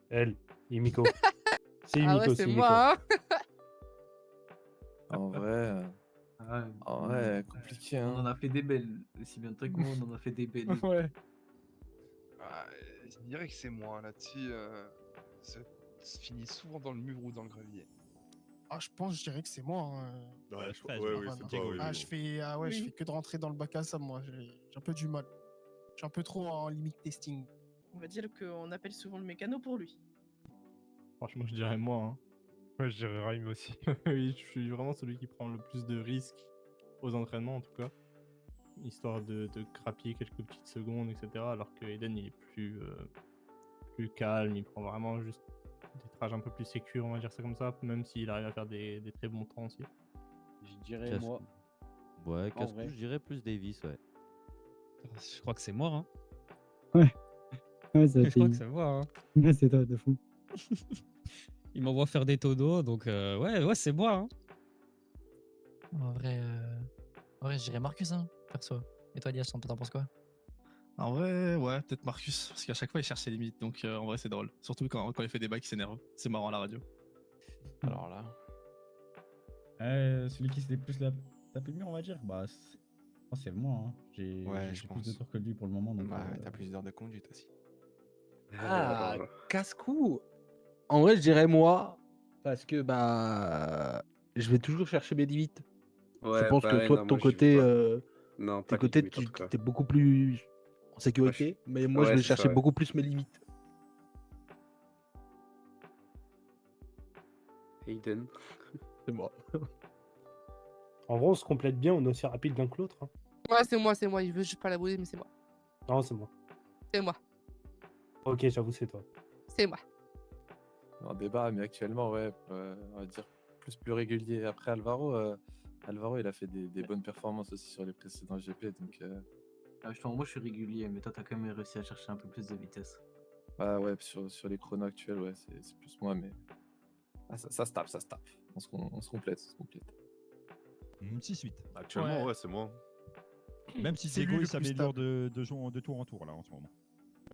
Elle, Imiko. C'est Ah ouais, Imiko, c'est c'est Imiko. moi, hein. En vrai, Ah, en vrai, compliqué, on en hein. a fait des belles. Aussi bien toi que moi, on en a fait des belles. Ouais. Ah, je dirais que c'est moi là-dessus. Ça se finit souvent dans le mur ou dans le gravier. Ah, je dirais que c'est moi. Hein. Ouais, Très, ouais, je oui, pense. c'est Diego. toi, oui, Ah, oui. je fais que de rentrer dans le bac à sable, moi. J'ai un peu du mal. Je suis un peu trop en limite testing. On va dire qu'on appelle souvent le mécano pour lui. Franchement, je dirais moi. Hein. Ouais, je dirais Raim aussi. Oui, je suis vraiment celui qui prend le plus de risques aux entraînements, en tout cas. Histoire de grappiller quelques petites secondes, etc. Alors que Eden, il est plus calme, il prend vraiment juste des trages un peu plus sécures, on va dire ça comme ça, même s'il arrive à faire des très bons temps aussi. Je dirais Casse- moi. Ouais, En casse-cou, vrai. je dirais plus Davis, ouais. Je crois que c'est moi. Hein. Ouais, ça Je crois fait... que c'est moi. Hein. Ouais, c'est toi, de fou. Il m'envoie faire des tonneaux, donc ouais, c'est moi. Hein. En vrai, je dirais Marcus, hein, perso. Et toi, Elias, t'en penses quoi? En vrai, ouais, peut-être Marcus, parce qu'à chaque fois il cherche ses limites, donc en vrai c'est drôle. Surtout quand il fait des bacs, il s'énerve. C'est marrant à la radio. Alors là. Celui qui s'était plus tapé le mur, on va dire. Bah, c'est moi. Hein. J'ai je plus de pense. tours que lui pour le moment. Donc, Ouais, t'as plus d'heures de conduite aussi. Ah, casse-cou. En vrai, je dirais moi, parce que je vais toujours chercher mes limites. Ouais, je pense que pareil, toi, non, de ton moi, je côté, suis non, pas les limites, en tout cas. tu es beaucoup plus en sécurité, mais moi, je ouais, vais c'est chercher ça, ouais. beaucoup plus mes limites. Aiden. C'est moi. En vrai, on se complète bien, on est aussi rapide l'un que l'autre. Hein. Ouais, c'est moi, c'est moi. Il veut juste pas la bouler, mais c'est moi. Non, c'est moi. C'est moi. Ok, j'avoue, c'est toi. C'est moi. En débat, mais actuellement, ouais, on va dire plus régulier. Après Alvaro, il a fait des bonnes performances aussi sur les précédents GP, donc Moi, je suis régulier, mais toi, t'as quand même réussi à chercher un peu plus de vitesse. bah ouais, sur les chronos actuels, ouais, c'est plus moi, mais ça se tape. On se complète. 6-8. Actuellement, ouais, c'est moi. Même si C'est lui Diego le il plus s'améliore de tour en tour là en ce moment.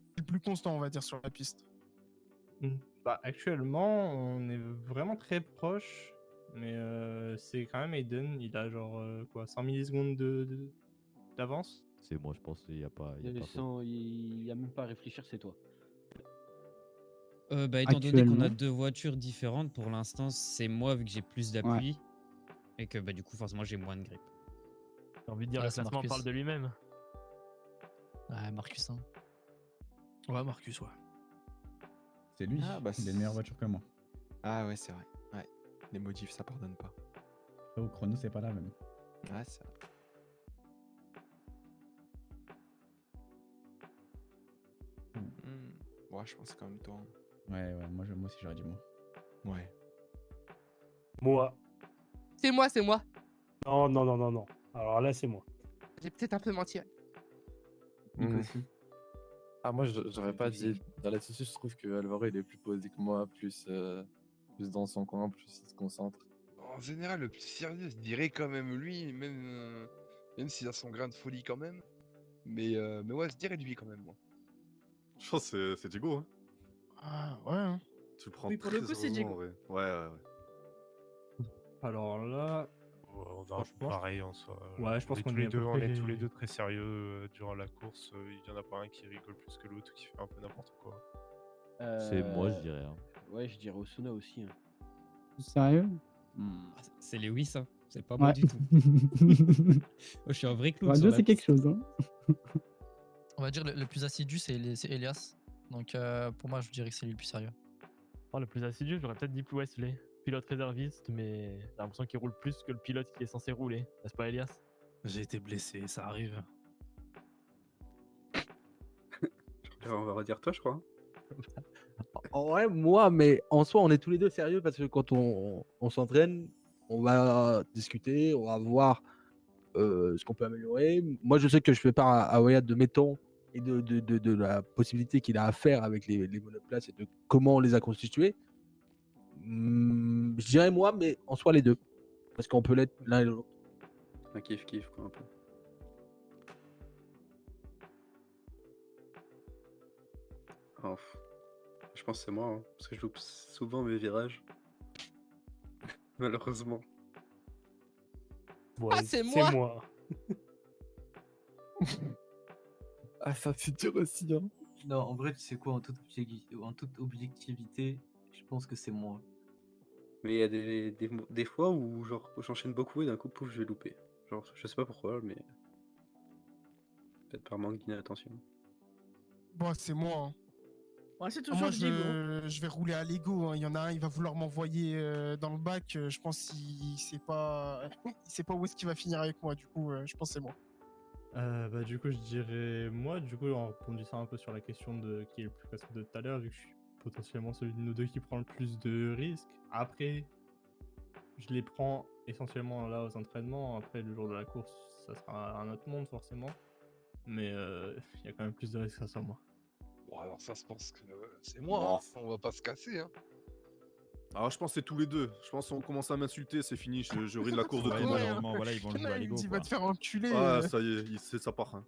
C'est le plus constant, on va dire, sur la piste. Bah, actuellement, on est vraiment très proche, mais c'est quand même Aiden, il a genre 100 millisecondes d'avance. C'est moi, je pense qu'il n'y a pas. Il y a pas faute. Il y a même pas à réfléchir, c'est toi. Étant donné qu'on a deux voitures différentes, pour l'instant, c'est moi vu que j'ai plus d'appui et que du coup, forcément, j'ai moins de grip. J'ai envie de dire, Ouais, le c'est classement Marcus. parle de lui-même. Ouais, Marcus, hein. Ouais, Marcus, ouais. c'est lui. Ah, bah, il a une meilleure voiture que moi. Ah ouais, c'est vrai. Ouais. Les modifs, ça pardonne pas. Au chrono, c'est pas la même. Ouais, c'est vrai. Ouais, je pense quand même toi. Ouais, moi aussi, j'aurais dit moi. Ouais. Moi. C'est moi, c'est moi. Non. Alors là, c'est moi. J'ai peut-être un peu menti. Ah, moi, j'aurais pas dit. Dans la dessus, je trouve que Alvaro, il est plus posé que moi, plus dans son coin, plus il se concentre. En général, le plus sérieux, je dirais quand même lui, même s'il a son grain de folie quand même. Mais ouais, je dirais lui quand même, moi. Je pense que c'est Diego. Hein. Ah, ouais. Hein. Tu le prends Oui, pour très le coup, c'est sérieusement, Diego. ouais. Alors là, On a franchement, pareil en soi. ouais, je pense qu'on tous est les à peu deux, on près est tous les- les deux très sérieux durant la course. Il y en a pas un qui rigole plus que l'autre, qui fait un peu n'importe quoi. C'est moi, je dirais. Hein. Ouais, je dirais Osuna aussi. Hein. Sérieux? C'est Lewis, hein. C'est pas moi Ouais. du tout. Moi, je suis un vrai clown. Radio, sur la c'est quelque piste. chose, hein. On va dire le plus assidu, c'est Elias. Donc pour moi, je dirais que c'est lui le plus sérieux. Oh, le plus assidu, j'aurais peut-être dit plus Wesley. Pilote réserviste, mais j'ai l'impression qu'il roule plus que le pilote qui est censé rouler. N'est-ce pas, Elias? J'ai été blessé, ça arrive. On va redire toi, je crois. En vrai, moi, mais en soi, on est tous les deux sérieux parce que quand on s'entraîne, on va discuter, on va voir ce qu'on peut améliorer. Moi, je sais que je fais part à Wyatt de mes temps et de la possibilité qu'il a à faire avec les monoplaces et de comment on les a constitués. Je dirais moi, mais en soi, les deux. Parce qu'on peut l'être l'un et l'autre. Un kiff, quoi, un peu. Oh, Je pense que c'est moi, hein, parce que je loupe souvent mes virages. Malheureusement. Ah, c'est moi. Ah, ça, c'est dur aussi, hein. Non, en vrai, tu sais quoi, en toute objectivité, je pense que c'est moi. Mais il y a des fois où genre j'enchaîne beaucoup et d'un coup, pouf, je vais louper. Genre, je sais pas pourquoi, mais peut-être par manque d'inattention. Bon, c'est moi. Hein. Ouais, c'est Ah, toujours moi, Diego. je vais rouler à l'ego. Hein. Il y en a un, il va vouloir m'envoyer dans le bac. Je pense qu'il sait pas, il sait pas où est-ce qu'il va finir avec moi. Du coup, je pense que c'est moi. Bah, du coup, je dirais moi, du coup, en rebondissant un peu sur la question de qui est le plus cassé de tout à l'heure, vu que je suis potentiellement celui de nous deux qui prend le plus de risques. Après, je les prends essentiellement là aux entraînements. Après, le jour de la course, ça sera un autre monde forcément. Mais il y a quand même plus de risques que ça soit moi. Bon, alors ça, je pense que c'est moi, hein. On va pas se casser, hein. Alors je pense que c'est tous les deux. Je pense qu'on commence à m'insulter, c'est fini, je ride la course de Ouais, tout le monde. malheureusement, voilà, ils vont Il y en jouer a, à il me l'ego. dit, quoi. va te faire enculer. Ah ça y est, ça part. Hein.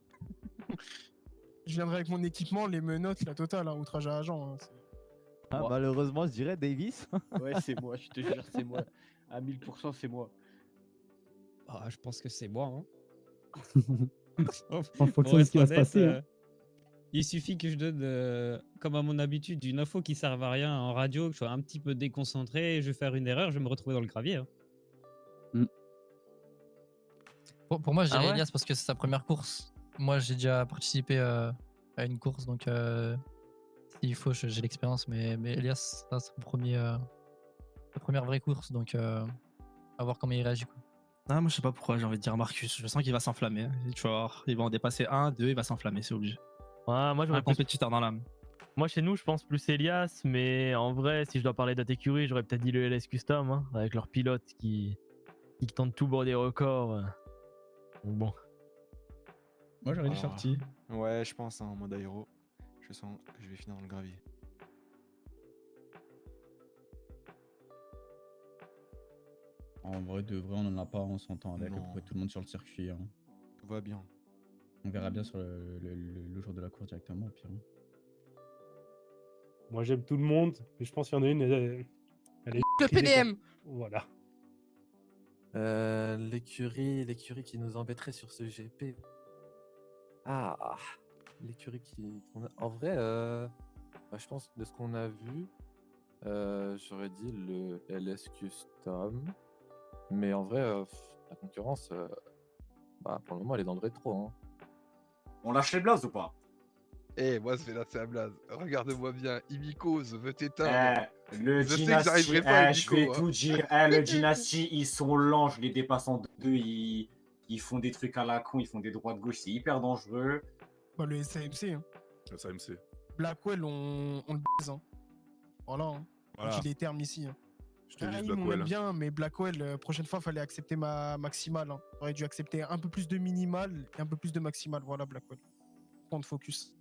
Je viendrai avec mon équipement, les menottes, la totale, hein, outrage à agent. Hein, Ah, Moi. malheureusement, je dirais Davis. Ouais, c'est moi, je te jure, c'est moi. À 1000%, c'est moi. Ah, je pense que c'est moi. Hein. En fonction de ce qui va se passer. Hein. Il suffit que je donne, comme à mon habitude, une info qui serve à rien en radio, que je sois un petit peu déconcentré, je vais faire une erreur, je vais me retrouver dans le gravier. Hein. Pour moi, je dirais Ah ouais Elias parce que c'est sa première course. Moi, j'ai déjà participé à une course, donc s'il faut, j'ai l'expérience. Mais Elias, ça, c'est sa première vraie course, donc à voir comment il réagit. Quoi. Ah, moi, je sais pas pourquoi, j'ai envie de dire Marcus. Je sens qu'il va s'enflammer. Hein. Tu vas voir, il va en dépasser 1, 2, il va s'enflammer, c'est obligé. Ouais, moi, j'aurais Un plus... compétiteur dans l'âme. Moi, chez nous, je pense plus Elias, mais en vrai, si je dois parler d'autres écuries, j'aurais peut-être dit le LS Custom, hein, avec leurs pilotes qui tentent tout pour des records. Donc bon. Moi, j'aurais dit Alors, Shorty. Ouais, je pense, hein, en mode aéro. Je sens que je vais finir dans le gravier. En vrai, de vrai, on en a pas, on s'entend avec à peu Non. près tout le monde sur le circuit. Hein. Tout va bien. On verra bien sur le jour de la course directement, au pire. Hein. Moi, j'aime tout le monde, mais je pense qu'il y en a une, elle est. Le PDM. Voilà. L'écurie qui nous embêterait sur ce GP. Ah, l'écurie en vrai, bah, je pense de ce qu'on a vu, j'aurais dit le LS Custom. Mais en vrai, la concurrence, bah, pour le moment, elle est dans le rétro. Hein. On lâche les blazes ou pas? Eh, moi, je vais lâcher la blase. Regarde-moi bien, Imiko, je veux t'éteindre. Le Je sais que Dynasty, j'arriverai pas à je Imiko, vais hein. tout dire. Le Dynasty, ils sont lents, je les dépasse en deux. Ils font des trucs à la con, ils font des droits de gauche, c'est hyper dangereux. Bah, le SAMC. Hein. Le SAMC. Blackwell, on le baise. Hein. Voilà. Hein. Voilà. On dit les termes ici. Hein. Je te dis on Blackwell. aime bien, mais Blackwell, prochaine fois, fallait accepter ma maximale. Hein. J'aurais dû accepter un peu plus de minimal et un peu plus de maximal. Voilà, Blackwell. Point de focus.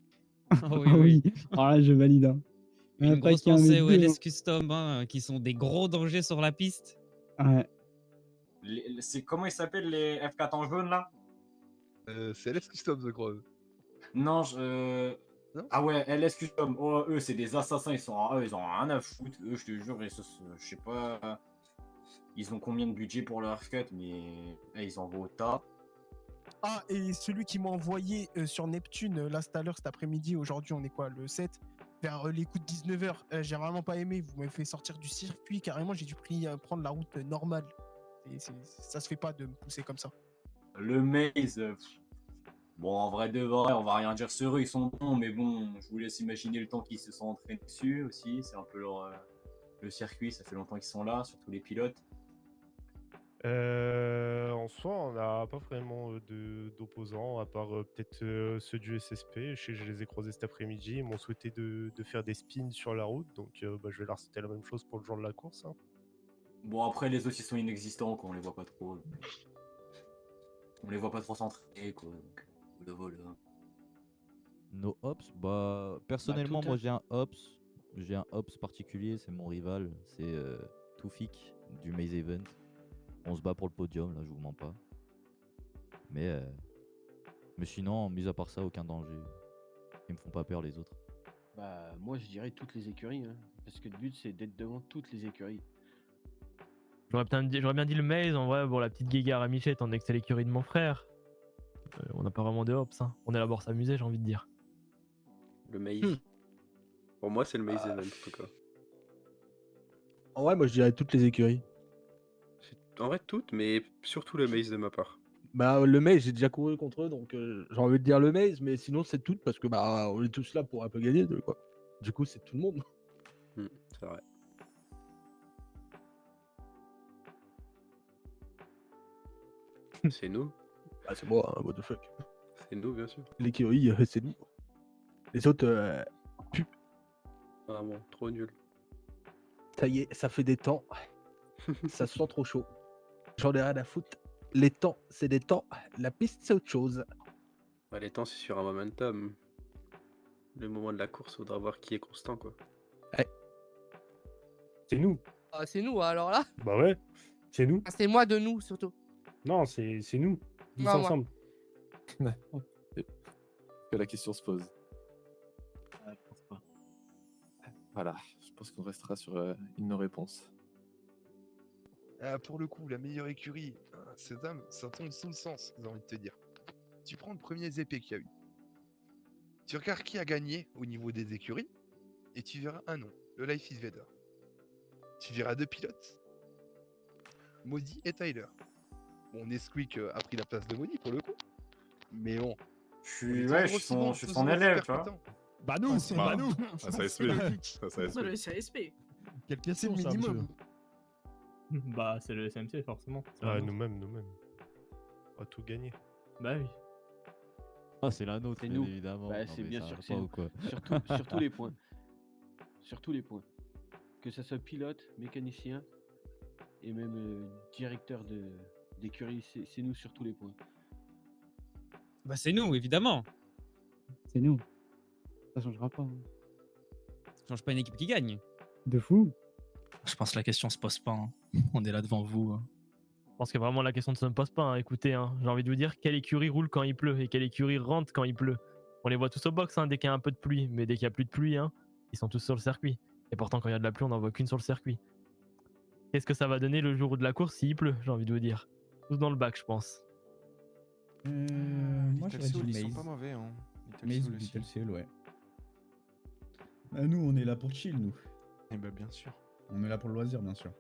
Oh Ah oui. Alors là, je valide. Hein. Une Pas grosse qu'il y en ait pensée aux deux, LS hein. Custom, hein, qui sont des gros dangers sur la piste. Ouais. Comment ils s'appellent les F4 en jaune là? C'est LS Custom, je crois. Non, ah ouais, LS Custom. Oh, eux, c'est des assassins. Ils ont rien à foutre. Eux, je te jure, je sais pas. Ils ont combien de budget pour leur F4, mais ils en vont au tas. Ah, et celui qui m'a envoyé sur Neptune, là, tout à l'heure, cet après-midi, aujourd'hui, on est quoi, le 7, vers les coups de 19h. J'ai vraiment pas aimé. Vous m'avez fait sortir du circuit. Carrément, j'ai dû prendre la route normale. Ça se fait pas de me pousser comme ça. Le Maze. Bon, en vrai de vrai, on va rien dire sur eux, ils sont bons, mais bon, je vous laisse imaginer le temps qu'ils se sont entraînés dessus aussi. C'est un peu le circuit, ça fait longtemps qu'ils sont là, surtout les pilotes. En soi, on n'a pas vraiment d'opposants, à part peut-être ceux du SSP. Je sais que je les ai croisés cet après-midi. Ils m'ont souhaité de faire des spins sur la route, donc bah, je vais leur citer la même chose pour le jour de la course. Hein. Bon, après, les autres, ils sont inexistants, quoi, on les voit pas trop. On les voit pas trop s'entraîner, quoi. Donc, voilà. Nos Ops, bah personnellement tout moi cas. j'ai un Ops particulier, c'est mon rival, c'est Toufik du Maze Event. On se bat pour le podium, là je vous mens pas. Mais sinon, mis à part ça, aucun danger. Ils me font pas peur les autres. Bah, moi, je dirais toutes les écuries, hein, parce que le but, c'est d'être devant toutes les écuries. J'aurais bien dit le maze en vrai pour la petite guéguerre à Michel, étant donné que c'est l'écurie de mon frère. On n'a pas vraiment de hops, hein. On est là pour s'amuser, j'ai envie de dire. Le maze. Pour moi, c'est le maze event en tout cas. En vrai, moi je dirais toutes les écuries. En vrai, toutes, mais surtout le maze de ma part. Bah, le maze, j'ai déjà couru contre eux, donc j'ai envie de dire le maze, mais sinon c'est toutes parce que bah on est tous là pour un peu gagner, quoi. Du coup, c'est tout le monde. C'est vrai. C'est nous. Ah, c'est moi, hein, what the fuck. C'est nous, bien sûr. L'écurie, c'est nous. Les autres, Vraiment, trop nul. ça y est, ça fait des temps. Ça sent trop chaud. J'en ai rien à foutre. Les temps, c'est des temps. La piste, c'est autre chose. Bah, les temps, c'est sur un momentum. Le moment de la course, faudra voir qui est constant, quoi. C'est nous. Ah, c'est nous, alors là. Bah ouais, c'est nous. Ah, c'est moi de nous, surtout. Non, c'est nous. Tous Non, moi. ensemble. Que la question se pose. Voilà, je pense qu'on restera sur une non-réponse. Pour le coup, la meilleure écurie, ces dames, ça tombe sous le sens, j'ai envie de te dire. Tu prends le premier ZP qu'il y a eu. Tu regardes qui a gagné au niveau des écuries, et tu verras un nom, le Life is Vader. Tu verras deux pilotes, Maudit et Tyler. Bon, Nesquik a pris la place de Maudit pour le coup, mais bon. Je suis son élève, tu vois. Bah nous, Bah, nous. ça SP. Ça Non, le CSP. Quelle C'est le question, ça, minimum. monsieur Bah, c'est le SMC, forcément. C'est Ah, la nôtre. nous-mêmes. On va tout gagner. Bah oui. Ah, c'est la nôtre, C'est bien nous. évidemment. Bah, Non, c'est mais bien ça sûr va que c'est pas nous. ou quoi Sur tous les points. Sur tous les points. Que ce soit pilote, mécanicien et même directeur d'écurie, c'est nous sur tous les points. Bah, c'est nous, évidemment. C'est nous. Ça changera pas. hein. Ça change pas une équipe qui gagne. De fou. Je pense que la question se pose pas. hein. On est là devant vous. Je pense que vraiment la question ne se pose pas. Hein. Écoutez, hein, j'ai envie de vous dire quelle écurie roule quand il pleut et quelle écurie rentre quand il pleut. On les voit tous au box hein, dès qu'il y a un peu de pluie, mais dès qu'il n'y a plus de pluie, hein, ils sont tous sur le circuit. Et pourtant, quand il y a de la pluie, on n'en voit qu'une sur le circuit. Qu'est-ce que ça va donner le jour de la course s'il pleut, j'ai envie de vous dire. Tous dans le bac, je pense. Moi, j'aurais dit Ils sont Maze. pas mauvais, hein. Maze ou Little Seal, ouais. Bah, nous, on est là pour chill, nous. Eh bah, bien sûr. On est là pour le loisir, bien sûr.